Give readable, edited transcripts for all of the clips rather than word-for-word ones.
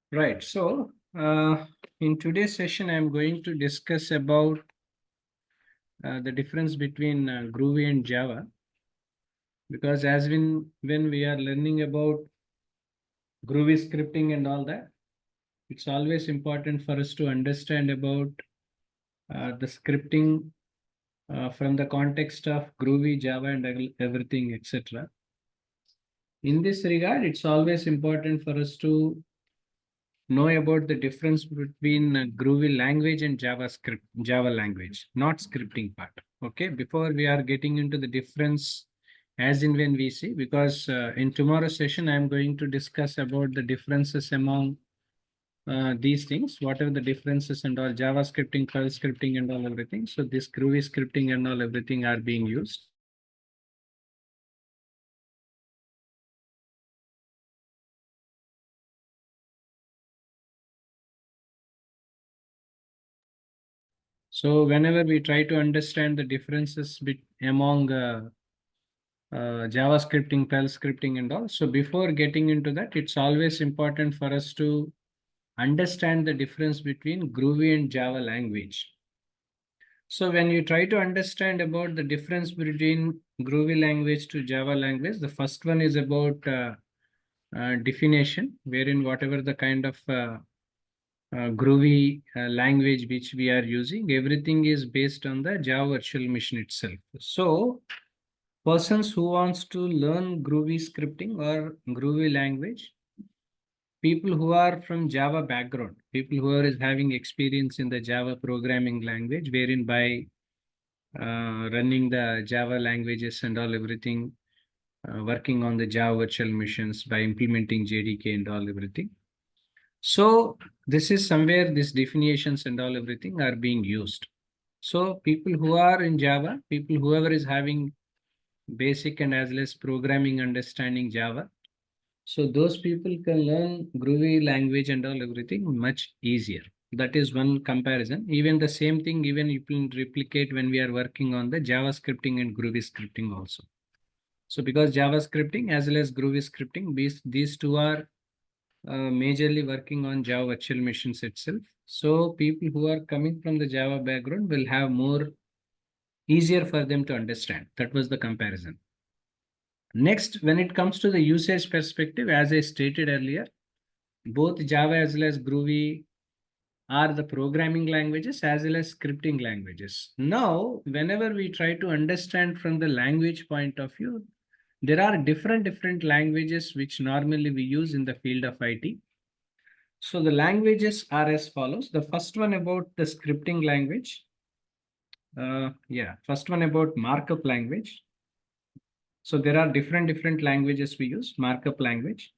Right. In today's session, I'm going to discuss about the difference between Groovy and Java, because when we are learning about Groovy scripting and all that, it's always important for us to understand about the scripting from the context of Groovy, Java, and everything, etc. In this regard, it's always important for us to know about the difference between Groovy language and JavaScript, Java language, not scripting part. Okay, before we are getting into the difference as in when we see, because in tomorrow's session, I'm going to discuss about the differences among these things, what are the differences and all Java scripting, Perl scripting and all everything. So this Groovy scripting and all everything are being used. So whenever we try to understand the differences among Java scripting, Perl scripting, and all. So before getting into that, it's always important for us to understand the difference between Groovy and Java language. So when you try to understand about the difference between Groovy language to Java language, the first one is about definition, wherein whatever the kind of Groovy language which we are using, everything is based on the Java virtual machine itself. So persons who wants to learn Groovy scripting or Groovy language, people who are from Java background, people who are having experience in the Java programming language, wherein by running the Java languages and all everything, working on the Java virtual machines by implementing JDK and all everything. So this is somewhere these definitions and all everything are being used. So people who are in Java, people whoever is having basic and as well as programming understanding Java. So those people can learn Groovy language and all everything much easier. That is one comparison. Even the same thing, even you can replicate when we are working on the Java scripting and Groovy scripting also. So because Java scripting as well as Groovy scripting, these two are majorly working on Java virtual machines itself. So people who are coming from the Java background will have more easier for them to understand. That was the comparison. Next, when it comes to the usage perspective, as I stated earlier, both Java as well as Groovy are the programming languages as well as scripting languages. Now, whenever we try to understand from the language point of view, there are different languages which normally we use in the field of IT. So the languages are as follows. The first one about the scripting language. First one about markup language. So there are different languages we use, markup language.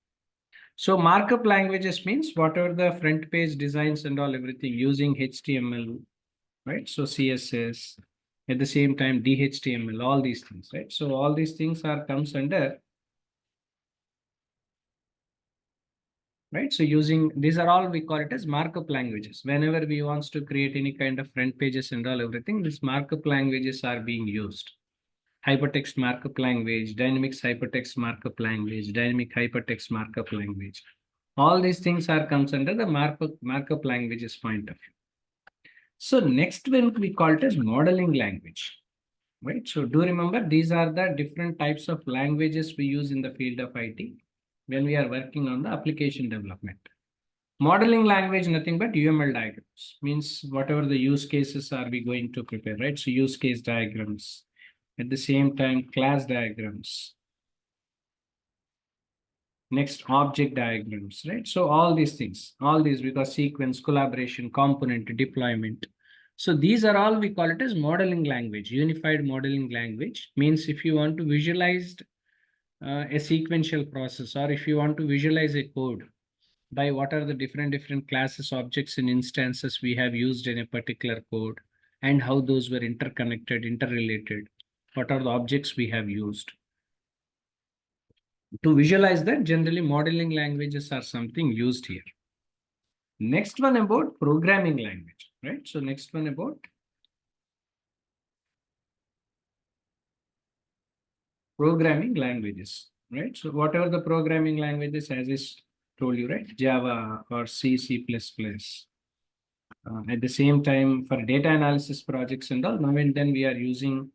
So markup languages means whatever the front page designs and all everything using HTML, right? So CSS, at the same time DHTML, all these things, right? So all these things are comes under, right? So using, these are all we call it as markup languages. Whenever we wants to create any kind of front pages and all everything, these markup languages are being used. Hypertext markup language, dynamics hypertext markup language, dynamic hypertext markup language. All these things are comes under the markup languages point of view. So next one we call it as modeling language, right? So do remember these are the different types of languages we use in the field of IT when we are working on the application development. Modeling language, nothing but UML diagrams, means whatever the use cases are we going to prepare, right? So use case diagrams, at the same time class diagrams, next object diagrams, right? So all these things, all these because sequence, collaboration, component, deployment. So these are all we call it as modeling language. Unified modeling language means if you want to visualize a sequential process, or if you want to visualize a code by what are the different classes, objects and instances we have used in a particular code, and how those were interconnected, interrelated, what are the objects we have used. To visualize that, generally modeling languages are something used here. Next one about programming language, right? So next one about programming languages, right? So whatever the programming languages, as is told you, right? Java or C, C++. At the same time, for data analysis projects and all, now and then we are using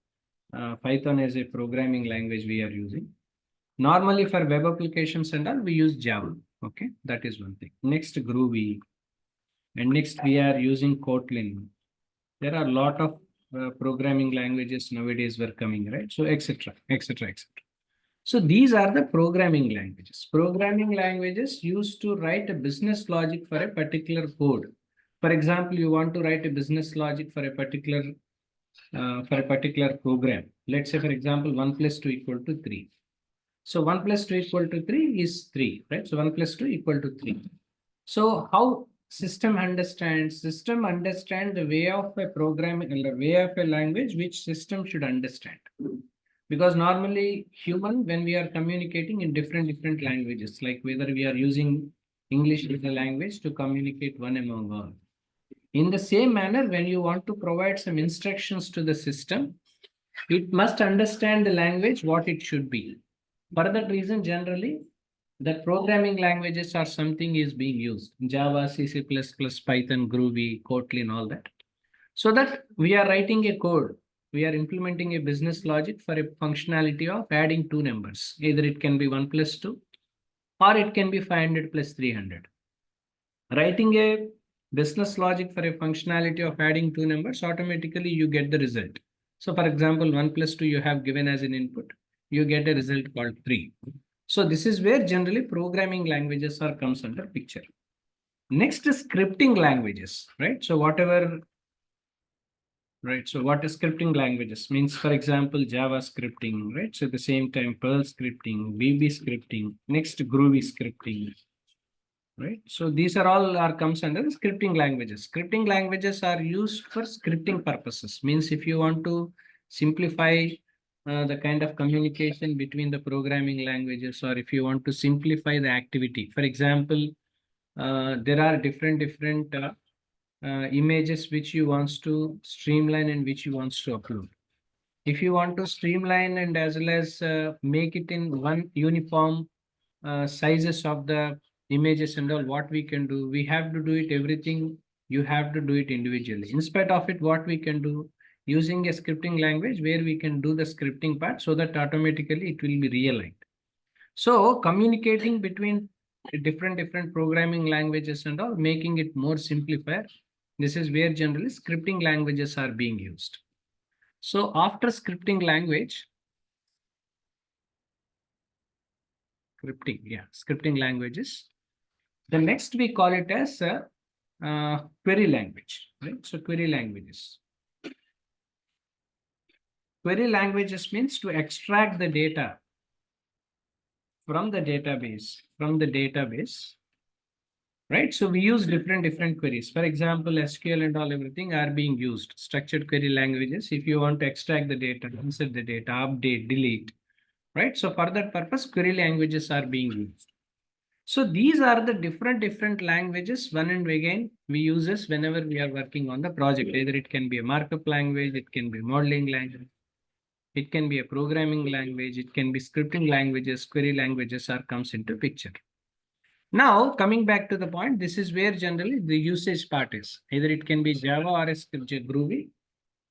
Python as a programming language we are using. Normally for web applications and all, we use Java. Okay, that is one thing. Next, Groovy. And next, we are using Kotlin. There are a lot of programming languages nowadays were coming, right? So, etc., etc., etc. So these are the programming languages. Programming languages used to write a business logic for a particular code. For example, you want to write a business logic for a particular program. Let's say, for example, 1 plus 2 equal to 3. So 1 plus 2 equal to 3 is 3, right? So 1 plus 2 equal to 3. So how system understands? System understand the way of a program and the way of a language which system should understand. Because normally human, when we are communicating in different languages, like whether we are using English as a language to communicate one among all. In the same manner, when you want to provide some instructions to the system, it must understand the language, what it should be. For that reason, generally, the programming languages are something is being used. Java, C, C++, Python, Groovy, Kotlin, all that. So that we are writing a code, we are implementing a business logic for a functionality of adding two numbers. Either it can be 1 plus 2 or it can be 500 plus 300. Writing a business logic for a functionality of adding two numbers, automatically you get the result. So for example, 1 plus 2 you have given as an input, you get a result called 3. So this is where generally programming languages are comes under picture. Next is scripting languages, right? So whatever, right? So what is scripting languages means, for example, Java scripting, right? So at the same time, Perl scripting, VB scripting, next Groovy scripting, right? So these are all are comes under the scripting languages. Scripting languages are used for scripting purposes. Means if you want to simplify the kind of communication between the programming languages, or if you want to simplify the activity. For example, there are different images which you wants to streamline and which you wants to upload. If you want to streamline and as well as make it in one uniform sizes of the images and all, what we can do, we have to do it everything, you have to do it individually. In spite of it, what we can do, using a scripting language where we can do the scripting part so that automatically it will be realigned. So communicating between different programming languages and all, making it more simplified. This is where generally scripting languages are being used. So after scripting language, scripting languages. The next we call it as query language, right? So query languages. Query languages means to extract the data from the database, right? So we use different queries. For example, SQL and all everything are being used. Structured query languages, if you want to extract the data, insert the data, update, delete, right? So for that purpose, query languages are being used. So these are the different languages. One and again, we use this whenever we are working on the project. Either it can be a markup language, it can be modeling language, it can be a programming language, it can be scripting languages, query languages are comes into picture. Now, coming back to the point, this is where generally the usage part is. Either it can be Java or a script Groovy.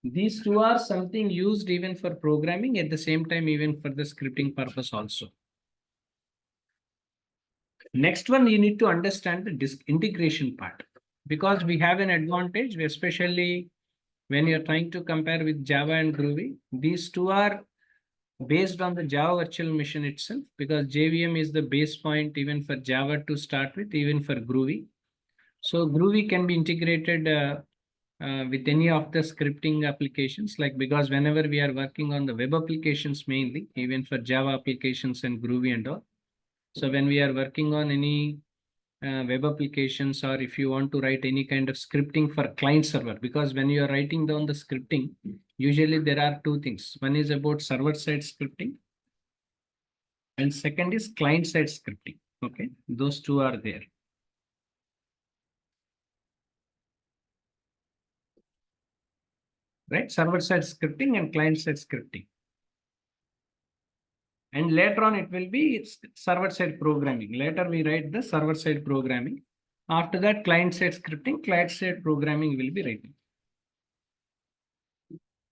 These two are something used even for programming, at the same time even for the scripting purpose also. Next one, you need to understand the disk integration part, because we have an advantage, especially when you're trying to compare with Java and Groovy. These two are based on the Java virtual machine itself, because JVM is the base point even for Java to start with, even for Groovy. So Groovy can be integrated with any of the scripting applications, like because whenever we are working on the web applications mainly, even for Java applications and Groovy and all. So when we are working on any web applications, or if you want to write any kind of scripting for client server, because when you are writing down the scripting, usually there are two things. One is about server side scripting and second is client side scripting. Okay, those two are there. Right, server side scripting and client side scripting. And later on, it will be server-side programming. Later, we write the server-side programming. After that, client-side scripting, client-side programming will be written.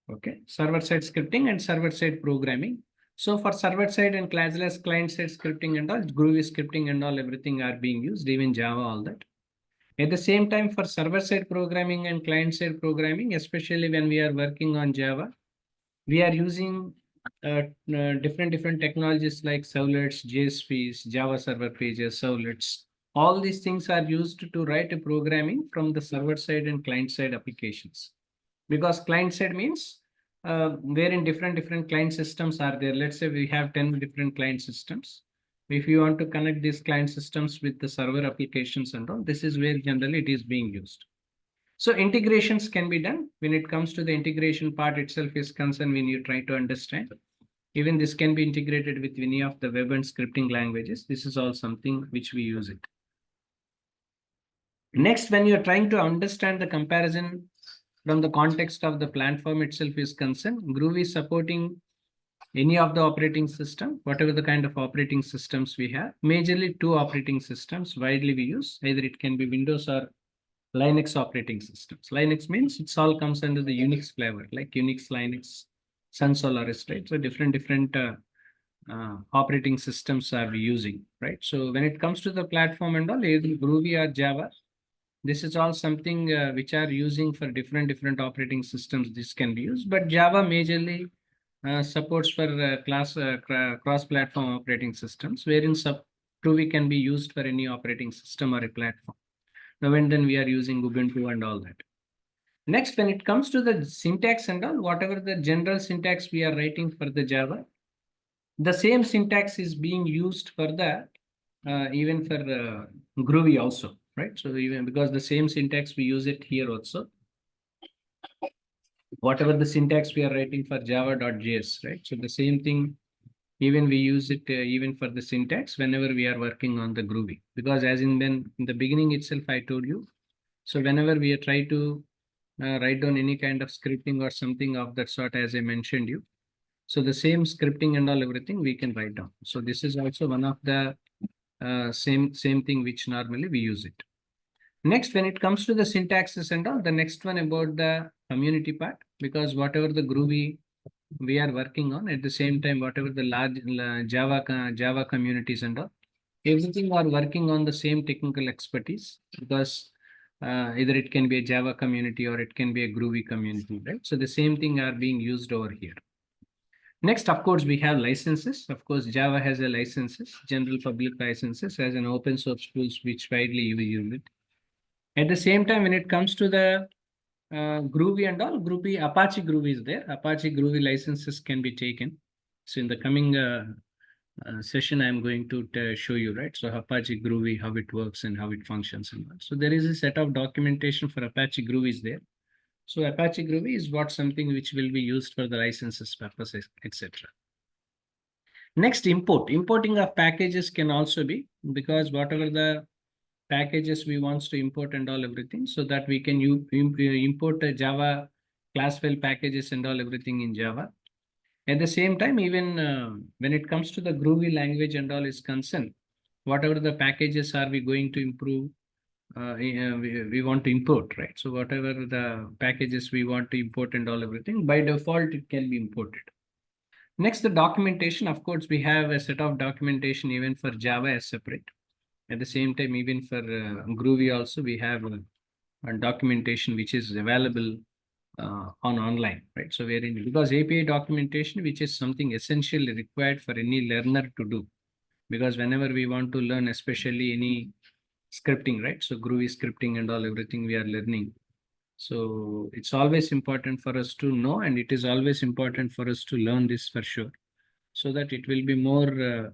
Okay, server-side scripting and server-side programming. So for server-side and classless client-side scripting and all, Groovy scripting and all, everything are being used, even Java, all that. At the same time, for server-side programming and client-side programming, especially when we are working on Java, we are using different technologies like servlets, JSPs, Java server pages, servlets. All these things are used to write a programming from the server side and client side applications. Because client side means wherein different client systems are there. Let's say we have 10 different client systems. If you want to connect these client systems with the server applications and all, this is where generally it is being used. So integrations can be done. When it comes to the integration part itself is concerned, when you try to understand, even this can be integrated with any of the web and scripting languages. This is all something which we use it. Next, when you're trying to understand the comparison from the context of the platform itself is concerned, Groovy is supporting any of the operating system, whatever the kind of operating systems we have. Majorly two operating systems widely we use. Either it can be Windows or Linux operating systems. Linux means it's all comes under the Unix flavor, like Unix, Linux, Sun Solaris, right? So different operating systems are we using, right? So when it comes to the platform and all, either Groovy or Java, this is all something which are using for different operating systems. This can be used, but Java majorly supports for cross-platform operating systems, wherein Groovy can be used for any operating system or a platform. Now and then we are using Ubuntu and all that. Next, when it comes to the syntax and all, whatever the general syntax we are writing for the Java, the same syntax is being used for the even for Groovy also, right? So even because the same syntax we use it here also. Whatever the syntax we are writing for java.js, right? So the same thing, even we use it even for the syntax whenever we are working on the Groovy. Because as in the beginning itself, I told you, so whenever we try to write down any kind of scripting or something of that sort, as I mentioned you, so the same scripting and all everything we can write down. So this is also one of the same thing which normally we use it. Next, when it comes to the syntaxes and all, the next one about the community part, because whatever the Groovy we are working on, at the same time, whatever the large Java communities and all, everything are working on the same technical expertise, because either it can be a Java community or it can be a Groovy community, right? So the same thing are being used over here. Next, of course, we have licenses. Of course, Java has a licenses, general public licenses as an open source tools which widely we use it. At the same time, when it comes to the Groovy and all, Groovy, Apache Groovy is there. Apache Groovy licenses can be taken. So in the coming session, I'm going to show you, right? So Apache Groovy, how it works and how it functions and all. So there is a set of documentation for Apache Groovy is there. So Apache Groovy is what something which will be used for the licenses purposes, etc. Next, importing of packages can also be, because whatever the packages we wants to import and all everything, so that we can import the Java class file packages and all everything in Java. At the same time, even when it comes to the Groovy language and all is concerned, whatever the packages are we going to improve, we want to import, right? So whatever the packages we want to import and all everything, by default, it can be imported. Next, the documentation. Of course, we have a set of documentation even for Java as separate. At the same time, even for Groovy also, we have a documentation which is available on online, right? So wherein, because API documentation, which is something essentially required for any learner to do, because whenever we want to learn, especially any scripting, right? So Groovy scripting and all everything we are learning. So it's always important for us to know, and it is always important for us to learn this for sure, so that it will be more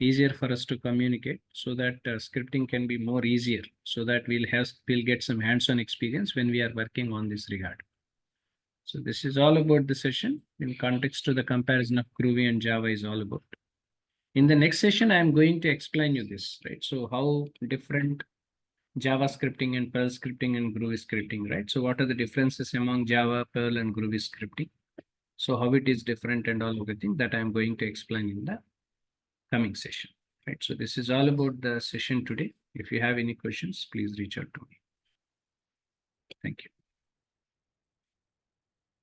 easier for us to communicate, so that scripting can be more easier, so that we'll get some hands-on experience when we are working on this regard. So this is all about the session in context to the comparison of Groovy and Java is all about. In the next session, I am going to explain you this, right? So how different Java scripting and Perl scripting and Groovy scripting, right? So what are the differences among Java, Perl and Groovy scripting? So how it is different and all everything that I'm going to explain in the coming session. Right. So this is all about the session today. If you have any questions, please reach out to me. Thank you.